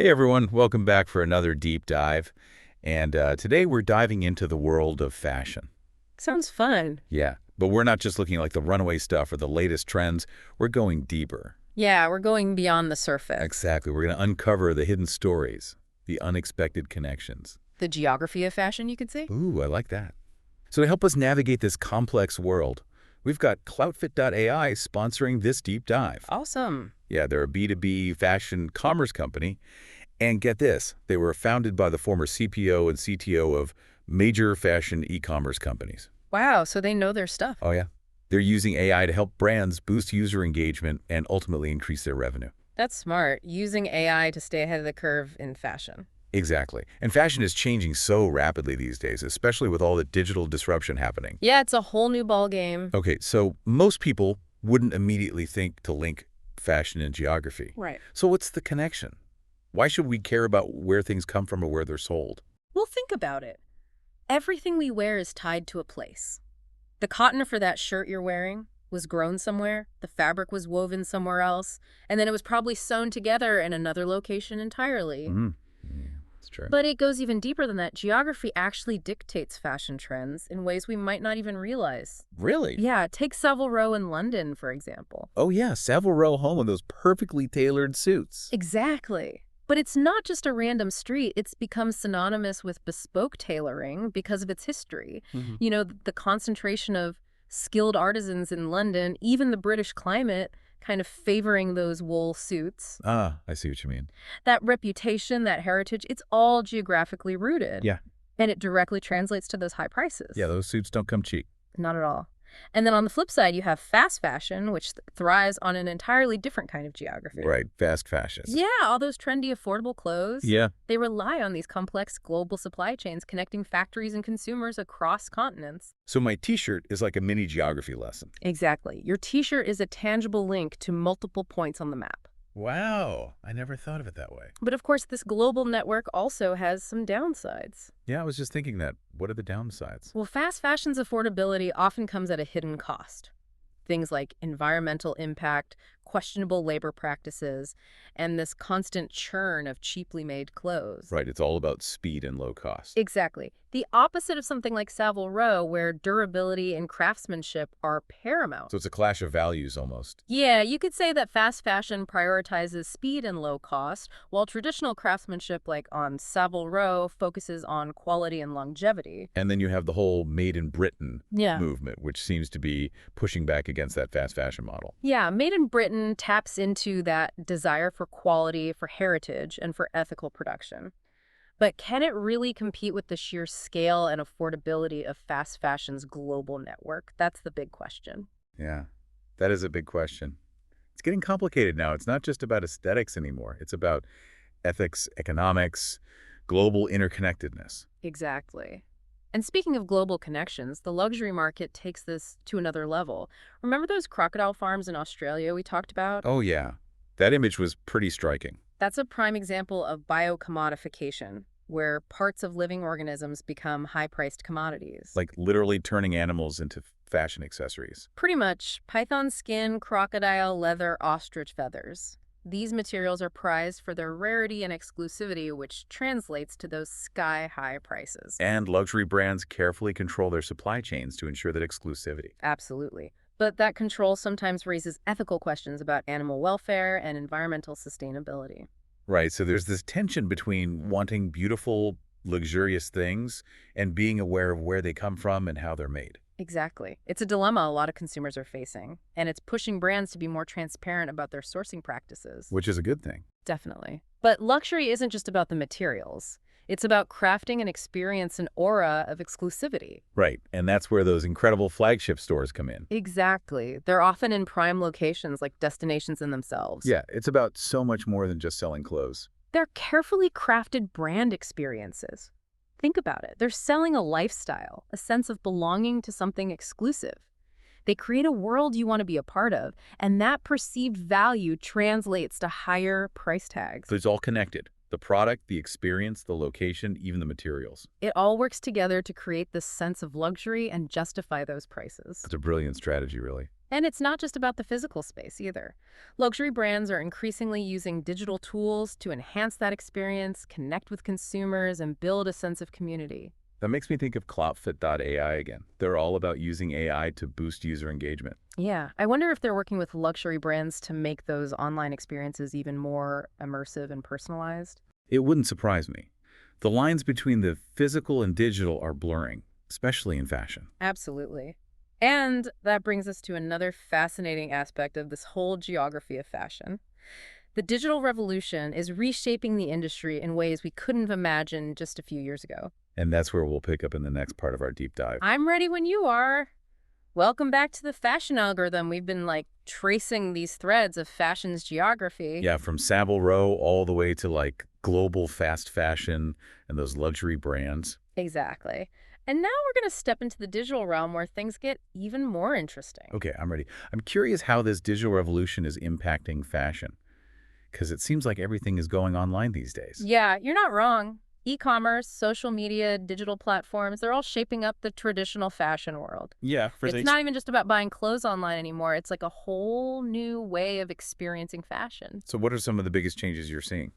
Hey everyone, welcome back for another deep dive. And today we're diving into the world of fashion. Sounds fun. Yeah, but we're not just looking like the runaway stuff or the latest trends. We're going deeper. Yeah, we're going beyond the surface. Exactly. We're going to uncover the hidden stories, the unexpected connections. The geography of fashion, you could say? Ooh, I like that. So to help us navigate this complex world, we've got Cloutfit.ai sponsoring this deep dive. Awesome. Yeah, they're a B2B fashion commerce company. And get this, they were founded by the former CPO and CTO of major fashion e-commerce companies. Wow, so they know their stuff. Oh, yeah. They're using AI to help brands boost user engagement and ultimately increase their revenue. That's smart, using AI to stay ahead of the curve in fashion. Exactly. And fashion is changing so rapidly these days, especially with all the digital disruption happening. Yeah, it's a whole new ball game. Okay, so most people wouldn't immediately think to link fashion and geography. Right. So what's the connection? Why should we care about where things come from or where they're sold? Well, think about it. Everything we wear is tied to a place. The cotton for that shirt you're wearing was grown somewhere, the fabric was woven somewhere else, and then it was probably sewn together in another location entirely. Yeah, that's true. But it goes even deeper than that. Geography actually dictates fashion trends in ways we might not even realize. Really? Yeah, take Savile Row in London, for example. Oh, yeah, Savile Row home with those perfectly tailored suits. Exactly. But it's not just a random street. It's become synonymous with bespoke tailoring because of its history. Hmm. You know, the concentration of skilled artisans in London, even the British climate, kind of favoring those wool suits. Ah, I see what you mean. That reputation, that heritage, it's all geographically rooted. Yeah. And it directly translates to those high prices. Yeah, those suits don't come cheap. Not at all. And then on the flip side, you have fast fashion, which thrives on an entirely different kind of geography. Right, fast fashion. Yeah, all those trendy, affordable clothes. Yeah. They rely on these complex global supply chains connecting factories and consumers across continents. So my t-shirt is like a mini geography lesson. Exactly. Your t-shirt is a tangible link to multiple points on the map. Wow, I never thought of it that way. But of course, this global network also has some downsides. Yeah, I was just thinking that. What are the downsides? Well, fast fashion's affordability often comes at a hidden cost. Things like environmental impact, questionable labor practices, and this constant churn of cheaply made clothes. Right, it's all about speed and low cost. Exactly. The opposite of something like Savile Row, where durability and craftsmanship are paramount. So it's a clash of values almost. Yeah, you could say that fast fashion prioritizes speed and low cost, while traditional craftsmanship, like on Savile Row, focuses on quality and longevity. And then you have the whole made in Britain Yeah. movement, which seems to be pushing back against that fast fashion model. Yeah, Made in Britain taps into that desire for quality, for heritage, and for ethical production. But can it really compete with the sheer scale and affordability of fast fashion's global network? That's the big question. Yeah, that is a big question. It's getting complicated now. It's not just about aesthetics anymore. It's about ethics, economics, global interconnectedness. Exactly. And speaking of global connections, the luxury market takes this to another level. Remember those crocodile farms in Australia we talked about? Oh, yeah. That image was pretty striking. That's a prime example of biocommodification, where parts of living organisms become high-priced commodities. Like literally turning animals into fashion accessories. Pretty much, python skin, crocodile leather, ostrich feathers. These materials are prized for their rarity and exclusivity, which translates to those sky-high prices. And luxury brands carefully control their supply chains to ensure that exclusivity. Absolutely. But that control sometimes raises ethical questions about animal welfare and environmental sustainability. Right, so there's this tension between wanting beautiful, luxurious things and being aware of where they come from and how they're made. Exactly. It's a dilemma a lot of consumers are facing, and it's pushing brands to be more transparent about their sourcing practices. Which is a good thing. Definitely. But luxury isn't just about the materials. It's about crafting an experience, an aura of exclusivity. Right, and that's where those incredible flagship stores come in. Exactly. They're often in prime locations, like destinations in themselves. Yeah, it's about so much more than just selling clothes. They're carefully crafted brand experiences. Think about it. They're selling a lifestyle, a sense of belonging to something exclusive. They create a world you want to be a part of, and that perceived value translates to higher price tags. So it's all connected. The product, the experience, the location, even the materials. It all works together to create this sense of luxury and justify those prices. It's a brilliant strategy, really. And it's not just about the physical space either. Luxury brands are increasingly using digital tools to enhance that experience, connect with consumers, and build a sense of community. That makes me think of cloutfit.ai again. They're all about using AI to boost user engagement. Yeah, I wonder if they're working with luxury brands to make those online experiences even more immersive and personalized. It wouldn't surprise me. The lines between the physical and digital are blurring, especially in fashion. Absolutely. And that brings us to another fascinating aspect of this whole geography of fashion. The digital revolution is reshaping the industry in ways we couldn't have imagined just a few years ago. And that's where we'll pick up in the next part of our deep dive. I'm ready when you are. Welcome back to the fashion algorithm. We've been tracing these threads of fashion's geography. Yeah, from Savile Row all the way to global fast fashion and those luxury brands. Exactly. And now we're going to step into the digital realm where things get even more interesting. Okay, I'm ready. I'm curious how this digital revolution is impacting fashion, because it seems like everything is going online these days. Yeah, you're not wrong. E-commerce, social media, digital platforms, they're all shaping up the traditional fashion world. Yeah, It's not even just about buying clothes online anymore. It's like a whole new way of experiencing fashion. So what are some of the biggest changes you're seeing?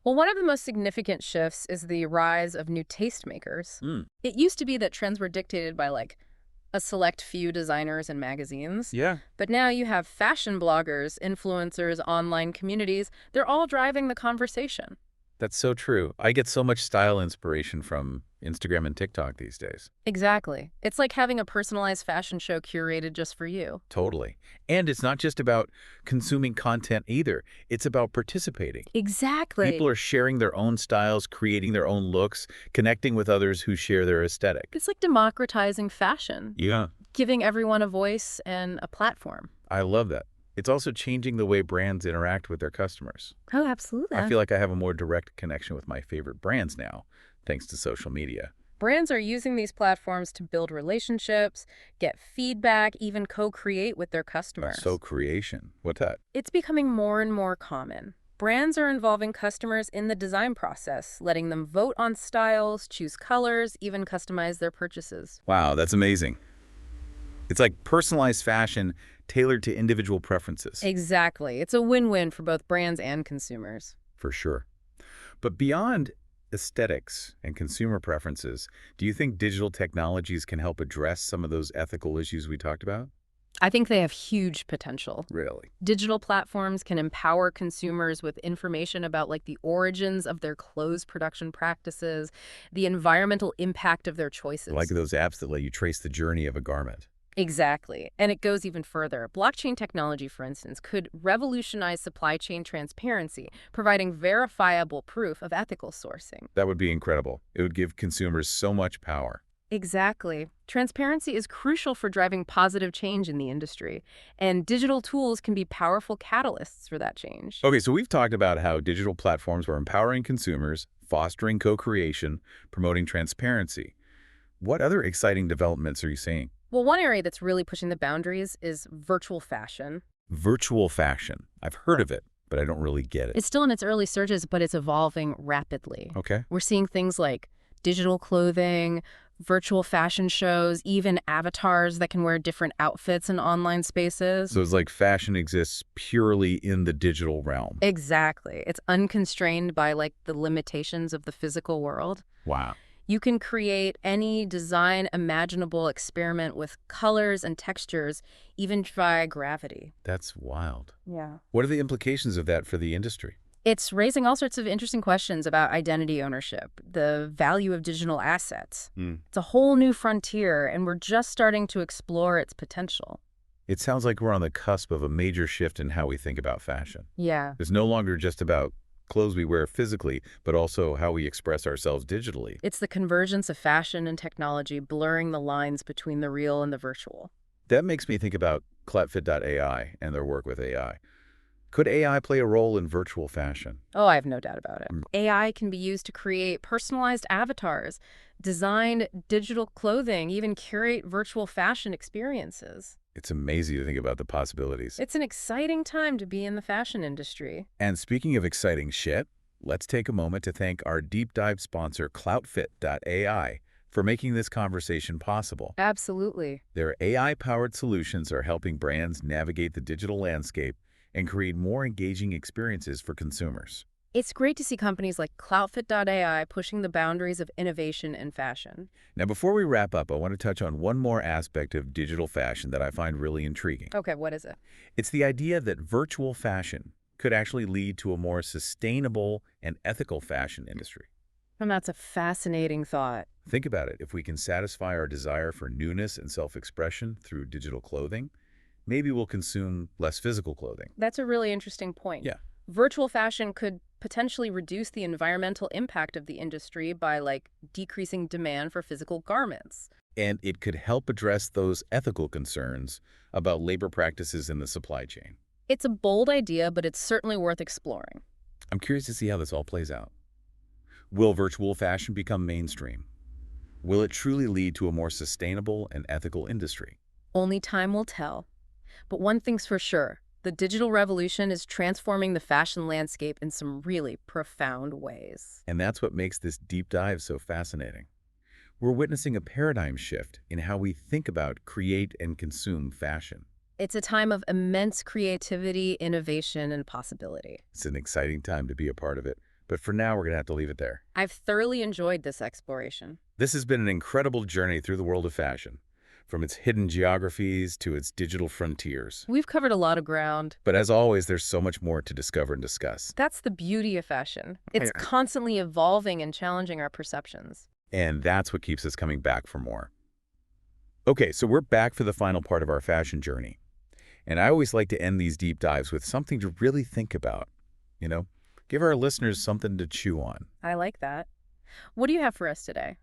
Well, one of the most significant shifts is the rise of new tastemakers. It used to be that trends were dictated by a select few designers and magazines. Yeah. But now you have fashion bloggers, influencers, online communities. They're all driving the conversation. That's so true. I get so much style inspiration from Instagram and TikTok these days. Exactly. It's like having a personalized fashion show curated just for you. Totally. And it's not just about consuming content either. It's about participating. Exactly. People are sharing their own styles, creating their own looks, connecting with others who share their aesthetic. It's like democratizing fashion. Yeah. Giving everyone a voice and a platform. I love that. It's also changing the way brands interact with their customers. Oh, absolutely. I feel like I have a more direct connection with my favorite brands now, thanks to social media. Brands are using these platforms to build relationships, get feedback, even co-create with their customers. So creation. What's that? It's becoming more and more common. Brands are involving customers in the design process, letting them vote on styles, choose colors, even customize their purchases. Wow, that's amazing. It's like personalized fashion tailored to individual preferences. Exactly. It's a win-win for both brands and consumers. For sure. But beyond aesthetics and consumer preferences, do you think digital technologies can help address some of those ethical issues we talked about? I think they have huge potential. Really? Digital platforms can empower consumers with information about the origins of their clothes production practices, the environmental impact of their choices. Like those apps that let you trace the journey of a garment. Exactly. And it goes even further. Blockchain technology, for instance, could revolutionize supply chain transparency, providing verifiable proof of ethical sourcing. That would be incredible. It would give consumers so much power. Exactly. Transparency is crucial for driving positive change in the industry, and digital tools can be powerful catalysts for that change. Okay, so we've talked about how digital platforms are empowering consumers, fostering co-creation, promoting transparency. What other exciting developments are you seeing? Well, one area that's really pushing the boundaries is virtual fashion. Virtual fashion. I've heard of it, but I don't really get it. It's still in its early stages, but it's evolving rapidly. Okay. We're seeing things like digital clothing, virtual fashion shows, even avatars that can wear different outfits in online spaces. So it's like fashion exists purely in the digital realm. Exactly. It's unconstrained by the limitations of the physical world. Wow. You can create any design imaginable, experiment with colors and textures, even defy gravity. That's wild. Yeah. What are the implications of that for the industry? It's raising all sorts of interesting questions about identity ownership, the value of digital assets. It's a whole new frontier, and we're just starting to explore its potential. It sounds like we're on the cusp of a major shift in how we think about fashion. Yeah. It's no longer just about clothes we wear physically, but also how we express ourselves digitally. It's the convergence of fashion and technology blurring the lines between the real and the virtual. That makes me think about cloutfit.ai and their work with AI. Could AI play a role in virtual fashion? Oh, I have no doubt about it. AI can be used to create personalized avatars, design digital clothing, even curate virtual fashion experiences. It's amazing to think about the possibilities. It's an exciting time to be in the fashion industry. And speaking of exciting shit, let's take a moment to thank our deep dive sponsor, cloutfit.ai, for making this conversation possible. Absolutely. Their AI-powered solutions are helping brands navigate the digital landscape and create more engaging experiences for consumers. It's great to see companies like Cloutfit.ai pushing the boundaries of innovation in fashion. Now, before we wrap up, I want to touch on one more aspect of digital fashion that I find really intriguing. Okay, what is it? It's the idea that virtual fashion could actually lead to a more sustainable and ethical fashion industry. And that's a fascinating thought. Think about it. If we can satisfy our desire for newness and self-expression through digital clothing, maybe we'll consume less physical clothing. That's a really interesting point. Yeah. Virtual fashion could potentially reduce the environmental impact of the industry by, decreasing demand for physical garments. And it could help address those ethical concerns about labor practices in the supply chain. It's a bold idea, but it's certainly worth exploring. I'm curious to see how this all plays out. Will virtual fashion become mainstream? Will it truly lead to a more sustainable and ethical industry? Only time will tell. But one thing's for sure, the digital revolution is transforming the fashion landscape in some really profound ways. And that's what makes this deep dive so fascinating. We're witnessing a paradigm shift in how we think about, create, and consume fashion. It's a time of immense creativity, innovation, and possibility. It's an exciting time to be a part of it. But for now, we're going to have to leave it there. I've thoroughly enjoyed this exploration. This has been an incredible journey through the world of fashion, from its hidden geographies to its digital frontiers. We've covered a lot of ground. But as always, there's so much more to discover and discuss. That's the beauty of fashion. It's constantly evolving and challenging our perceptions. And that's what keeps us coming back for more. Okay, so we're back for the final part of our fashion journey. And I always like to end these deep dives with something to really think about. Give our listeners something to chew on. I like that. What do you have for us today?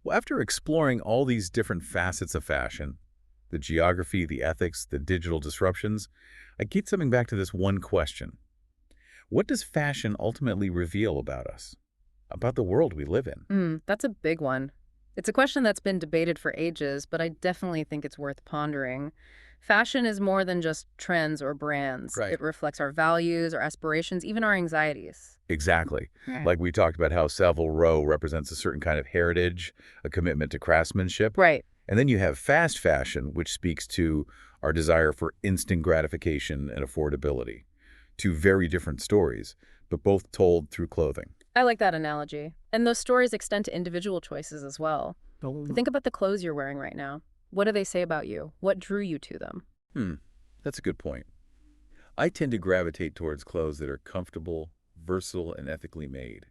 Well, after exploring all these different facets of fashion, the geography, the ethics, the digital disruptions, I keep coming back to this one question. What does fashion ultimately reveal about us? About the world we live in? That's a big one. It's a question that's been debated for ages, but I definitely think it's worth pondering. Fashion is more than just trends or brands. Right. It reflects our values, our aspirations, even our anxieties. Exactly. Like we talked about how Savile Row represents a certain kind of heritage, a commitment to craftsmanship. Right. And then you have fast fashion, which speaks to our desire for instant gratification and affordability. Two very different stories, but both told through clothing. I like that analogy. And those stories extend to individual choices as well. Think about the clothes you're wearing right now. What do they say about you? What drew you to them? That's a good point. I tend to gravitate towards clothes that are comfortable, versatile, and ethically made.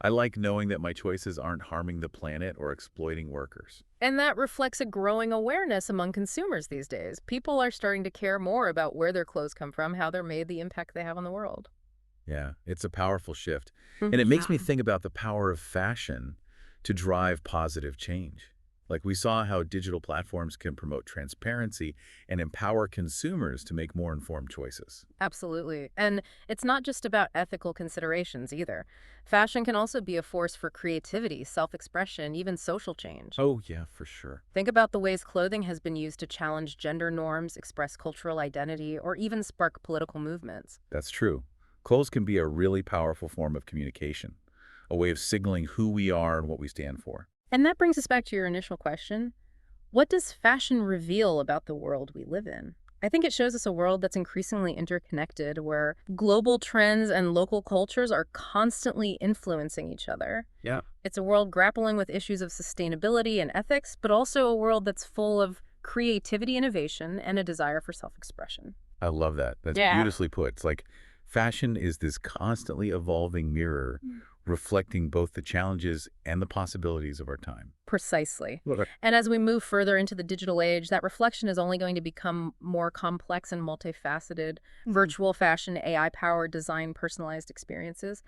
I like knowing that my choices aren't harming the planet or exploiting workers. And that reflects a growing awareness among consumers these days. People are starting to care more about where their clothes come from, how they're made, the impact they have on the world. Yeah, it's a powerful shift. And it makes me think about the power of fashion to drive positive change. Like we saw how digital platforms can promote transparency and empower consumers to make more informed choices. Absolutely. And it's not just about ethical considerations either. Fashion can also be a force for creativity, self-expression, even social change. Oh, yeah, for sure. Think about the ways clothing has been used to challenge gender norms, express cultural identity, or even spark political movements. That's true. Clothes can be a really powerful form of communication, a way of signaling who we are and what we stand for. And that brings us back to your initial question. What does fashion reveal about the world we live in? I think it shows us a world that's increasingly interconnected, where global trends and local cultures are constantly influencing each other. Yeah. It's a world grappling with issues of sustainability and ethics, but also a world that's full of creativity, innovation, and a desire for self-expression. I love that. That's beautifully put. It's like fashion is this constantly evolving mirror reflecting both the challenges and the possibilities of our time. Precisely. Okay. And as we move further into the digital age, that reflection is only going to become more complex and multifaceted. Virtual fashion, AI-powered design, personalized experiences.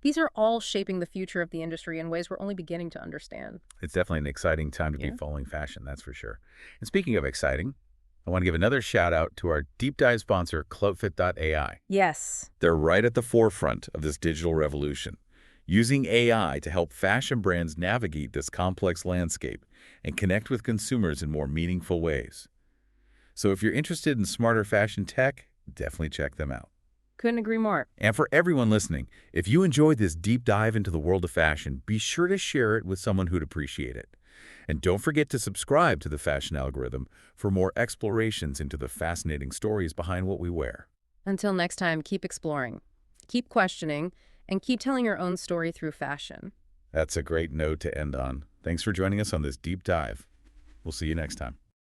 These are all shaping the future of the industry in ways we're only beginning to understand. It's definitely an exciting time to be following fashion, that's for sure. And speaking of exciting, I want to give another shout out to our deep dive sponsor, Cloutfit.ai. Yes. They're right at the forefront of this digital revolution, using AI to help fashion brands navigate this complex landscape and connect with consumers in more meaningful ways. So if you're interested in smarter fashion tech, definitely check them out. Couldn't agree more. And for everyone listening, if you enjoyed this deep dive into the world of fashion, be sure to share it with someone who'd appreciate it. And don't forget to subscribe to the Fashion Algorithm for more explorations into the fascinating stories behind what we wear. Until next time, keep exploring, keep questioning, and keep telling your own story through fashion. That's a great note to end on. Thanks for joining us on this deep dive. We'll see you next time.